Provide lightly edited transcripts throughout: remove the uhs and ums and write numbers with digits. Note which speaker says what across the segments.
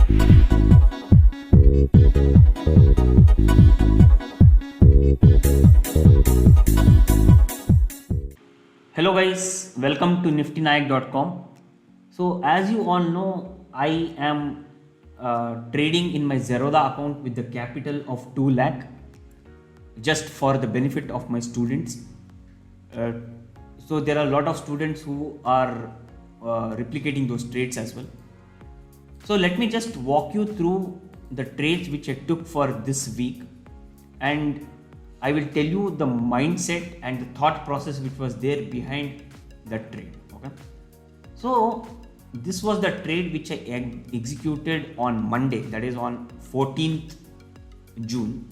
Speaker 1: Hello guys, welcome to niftynayak.com. So as you all know, I am trading in my Zerodha account with the capital of 2 lakh just for the benefit of my students. So there are a lot of students who are replicating those trades as well. So let me just walk you through the trades which I took for this week, and I will tell you the mindset and the thought process which was there behind that trade. Okay. So this was the trade which I executed on Monday, that is on 14th June.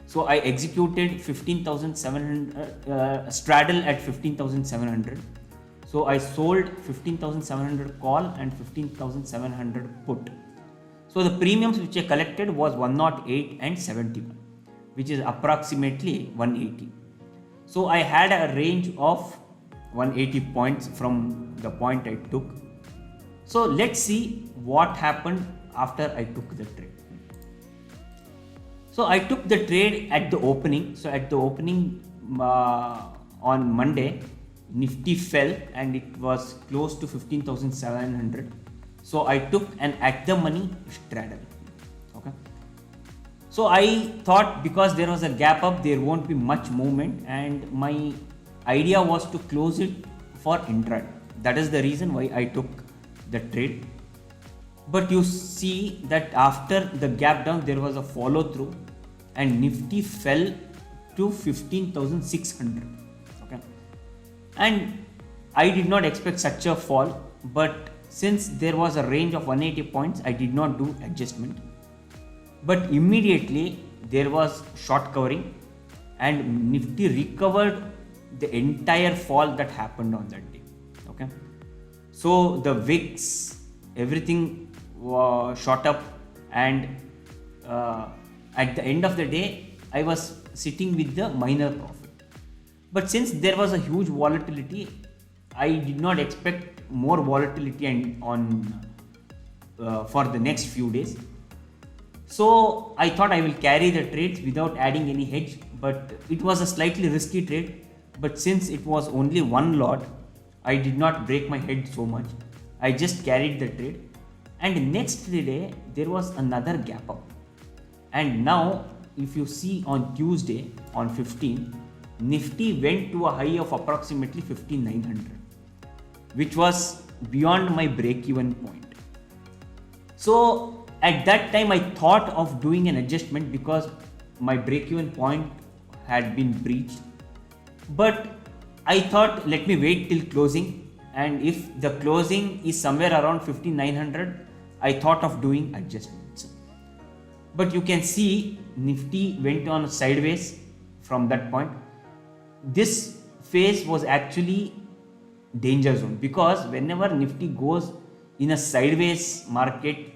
Speaker 1: So I executed 15,700 straddle at 15,700. So I sold 15,700 call and 15,700 put. So the premiums which I collected was 108 and 71, which is approximately 180. So I had a range of 180 points from the point I took. So let's see what happened after I took the trade. So I took the trade at the opening. So at the opening on Monday, Nifty fell and it was close to 15,700. So I took an at the money straddle. Okay. So I thought because there was a gap up, there won't be much movement, and my idea was to close it for intraday. That is the reason why I took the trade. But you see that after the gap down, there was a follow through and Nifty fell to 15,600. Okay. And I did not expect such a fall, but since there was a range of 180 points, I did not do adjustment. But immediately there was short covering and Nifty recovered the entire fall that happened on that day. Okay. So the VIX, everything shot up, and at the end of the day, I was sitting with the minor profit. But since there was a huge volatility, I did not expect more volatility for the next few days. So I thought I will carry the trades without adding any hedge, but it was a slightly risky trade. But since it was only one lot, I did not break my head so much. I just carried the trade, and next day there was another gap up. And now if you see on Tuesday on 15, Nifty went to a high of approximately 15,900, which was beyond my break-even point. So at that time I thought of doing an adjustment because my break-even point had been breached. But I thought, let me wait till closing, and if the closing is somewhere around 15,900, I thought of doing adjustments. But you can see Nifty went on sideways from that point. This phase was actually danger zone, because whenever Nifty goes in a sideways market,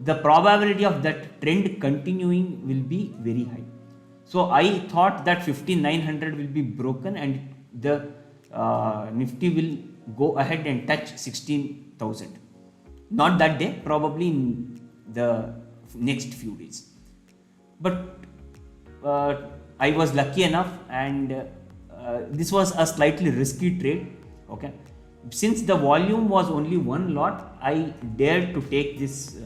Speaker 1: the probability of that trend continuing will be very high. So I thought that 15,900 will be broken and the Nifty will go ahead and touch 16,000. Not that day, probably in the next few days. But I was lucky enough, and this was a slightly risky trade. Okay. Since the volume was only one lot, I dared to take this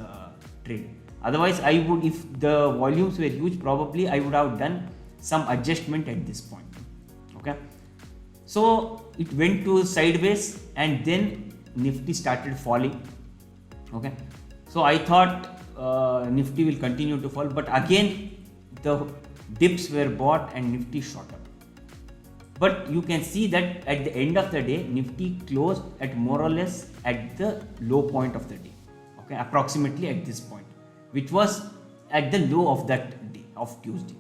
Speaker 1: trade. Otherwise, I would, if the volumes were huge, probably I would have done some adjustment at this point. Okay. So it went to sideways and then Nifty started falling. Okay. So I thought Nifty will continue to fall, but again the dips were bought and Nifty shot up. But you can see that at the end of the day, Nifty closed at more or less at the low point of the day. Okay, approximately at this point, which was at the low of that day of Tuesday.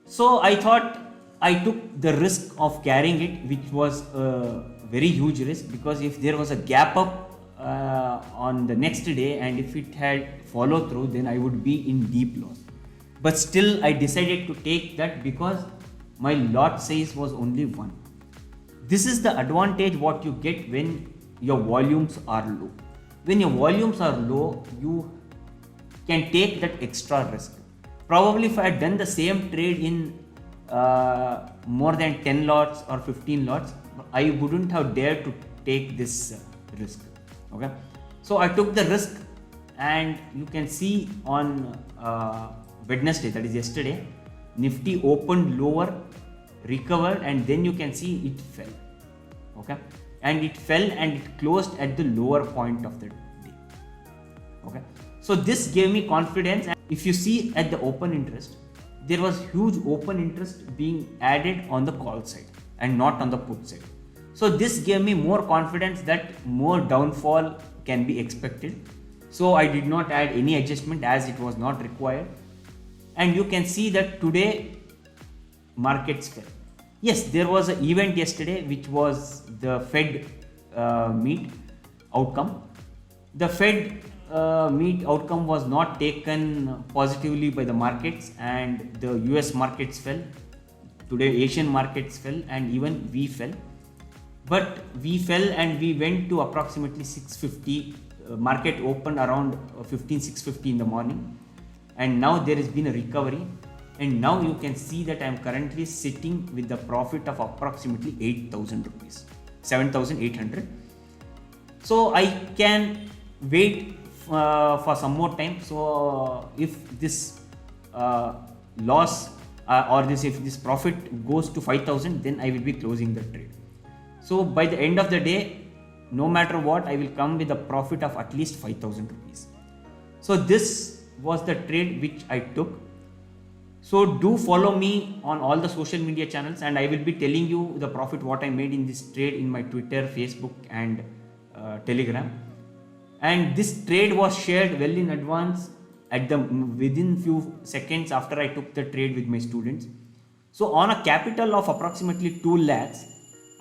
Speaker 1: So I thought I took the risk of carrying it, which was a very huge risk, because if there was a gap up on the next day and if it had follow through, then I would be in deep loss. But still I decided to take that because my lot size was only one. This is the advantage what you get when your volumes are low. when your volumes are low, you can take that extra risk. Probably if I had done the same trade in more than 10 lots or 15 lots, I wouldn't have dared to take this risk. Okay, so I took the risk, and you can see on Wednesday, that is yesterday, Nifty opened lower, recovered, and then you can see it fell. Okay, and it fell and it closed at the lower point of the day. Okay, so this gave me confidence. And if you see at the open interest, there was huge open interest being added on the call side and not on the put side. So this gave me more confidence that more downfall can be expected. So I did not add any adjustment as it was not required. And you can see that today markets fell. Yes, there was an event yesterday which was the Fed meet outcome. The Fed meet outcome was not taken positively by the markets, and the US markets fell. Today Asian markets fell, and even we fell. But we fell and we went to approximately 650. Market opened around 650 in the morning, and now there has been a recovery. And now you can see that I am currently sitting with the profit of approximately 8,000 rupees, 7,800. So I can wait for some more time. So if this loss or if this profit goes to 5,000, then I will be closing the trade. So by the end of the day, no matter what, I will come with a profit of at least 5,000 rupees. So this was the trade which I took. So do follow me on all the social media channels, and I will be telling you the profit what I made in this trade in my Twitter, Facebook, and Telegram. And this trade was shared well in advance within few seconds after I took the trade with my students. So on a capital of approximately 2 lakhs,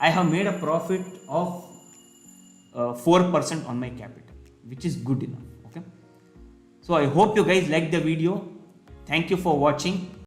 Speaker 1: I have made a profit of 4% on my capital, which is good enough. Okay. So I hope you guys like the video. Thank you for watching.